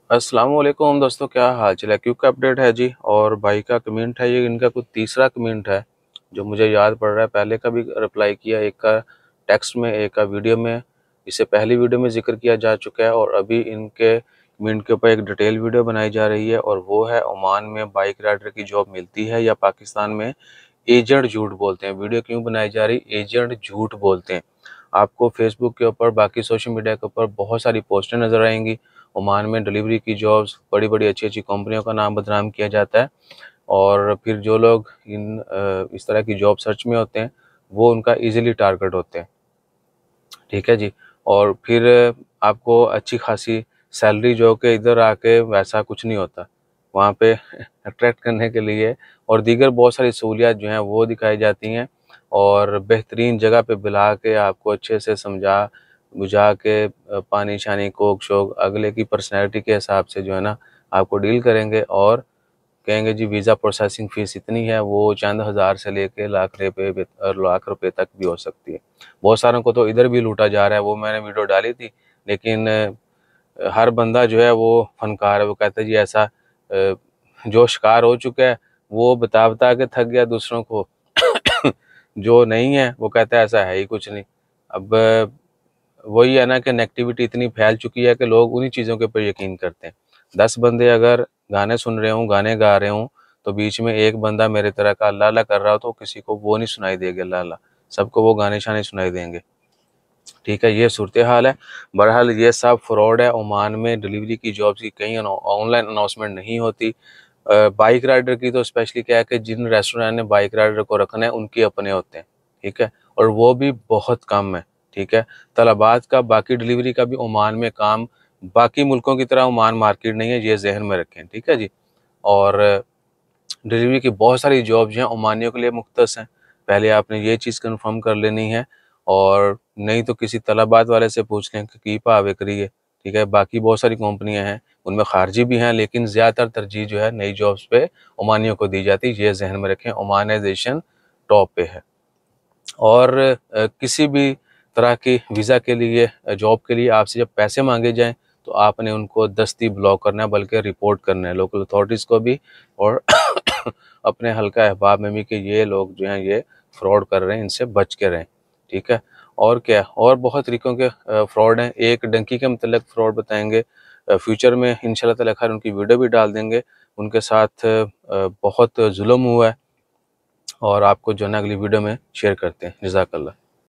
अस्सलाम वालेकुम दोस्तों, क्या हाल चाल है। क्विक अपडेट है जी। और भाई का कमेंट है, ये इनका कुछ तीसरा कमेंट है जो मुझे याद पड़ रहा है। पहले का भी रिप्लाई किया, एक का टेक्स्ट में, एक का वीडियो में। इससे पहली वीडियो में जिक्र किया जा चुका है और अभी इनके कमेंट के ऊपर एक डिटेल वीडियो बनाई जा रही है। और वो है, ओमान में बाइक राइडर की जॉब मिलती है या पाकिस्तान में एजेंट झूठ बोलते हैं। वीडियो क्यों बनाई जा रही, एजेंट झूठ बोलते हैं। आपको फेसबुक के ऊपर, बाकी सोशल मीडिया के ऊपर बहुत सारी पोस्टें नज़र आएंगी। ओमान में डिलीवरी की जॉब्स, बड़ी बड़ी अच्छी अच्छी कंपनियों का नाम बदनाम किया जाता है। और फिर जो लोग इस तरह की जॉब सर्च में होते हैं, वो उनका इजीली टारगेट होते हैं। ठीक है जी। और फिर आपको अच्छी खासी सैलरी, जो कि इधर आके वैसा कुछ नहीं होता वहाँ पे अट्रैक्ट करने के लिए। और दीगर बहुत सारी सहूलियात जो हैं वो दिखाई जाती हैं। और बेहतरीन जगह पे बुला के आपको अच्छे से समझा बुझा के पानी शानी कोक शोक अगले की पर्सनैलिटी के हिसाब से जो है ना आपको डील करेंगे। और कहेंगे जी वीज़ा प्रोसेसिंग फ़ीस इतनी है, वो चंद हज़ार से लेके लाख रुपए तक भी हो सकती है। बहुत सारों को तो इधर भी लूटा जा रहा है, वो मैंने वीडियो डाली थी। लेकिन हर बंदा जो है वो फनकार है। वो कहता है जी ऐसा जो शिकार हो चुका है वो बता बता के थक गया दूसरों को। जो नहीं है वो कहता है ऐसा है ही कुछ नहीं। अब वही है ना कि नेगेटिविटी इतनी फैल चुकी है कि लोग उन्हीं चीज़ों के ऊपर यकीन करते हैं। 10 बंदे अगर गाने सुन रहे हूँ, गाने गा रहे हूँ, तो बीच में एक बंदा मेरे तरह का अल्लाह अल्लाह कर रहा हो तो किसी को वो नहीं सुनाई देगा अल्लाह अल्लाह, सबको वो गाने शाने सुनाई देंगे। ठीक है, ये सूरत हाल है। बहरहाल ये सब फ्रॉड है। ओमान में डिलीवरी की जॉब्स की कहीं ऑनलाइन अनाउंसमेंट नहीं होती। बाइक राइडर की तो स्पेशली क्या है कि जिन रेस्टोरेंट ने बाइक राइडर को रखना है उनके अपने होते हैं। ठीक है, और वो भी बहुत कम है। ठीक है, तलबात का, बाकी डिलीवरी का भी ओमान में काम बाकी मुल्कों की तरह ओमान मार्केट नहीं है, ये जहन में रखें। ठीक है जी। और डिलीवरी की बहुत सारी जॉब्स हैं ओमानियों के लिए मुख्तस हैं। पहले आपने ये चीज़ कंफर्म कर लेनी है। और नहीं तो किसी तलबात वाले से पूछ लें कि की भाव करी है। ठीक है, बाकी बहुत सारी कंपनियां हैं, उनमें खारजी भी हैं, लेकिन ज़्यादातर तरजीह जो है नई जॉब्स पे ओमानियों को दी जाती है। ये जहन में रखें, ओमानाइजेशन टॉप पे है। और किसी भी तरह की वीज़ा के लिए, जॉब के लिए आपसे जब पैसे मांगे जाएं तो आपने उनको दस्ती ब्लॉक करना है, बल्कि रिपोर्ट करना है लोकल अथॉरिटीज़ को भी। और अपने हल्का अहबाब में भी कि ये लोग जो हैं ये फ्रॉड कर रहे हैं, इनसे बच के रहें। ठीक है। और क्या, और बहुत तरीक़ों के फ्रॉड हैं। एक डंकी के मतलब फ्रॉड बताएंगे, फ्यूचर में इंशाल्लाह ताला खैर उनकी वीडियो भी डाल देंगे। उनके साथ बहुत जुल्म हुआ है और आपको जो है ना अगली वीडियो में शेयर करते हैं। जज़ाकल्लाह।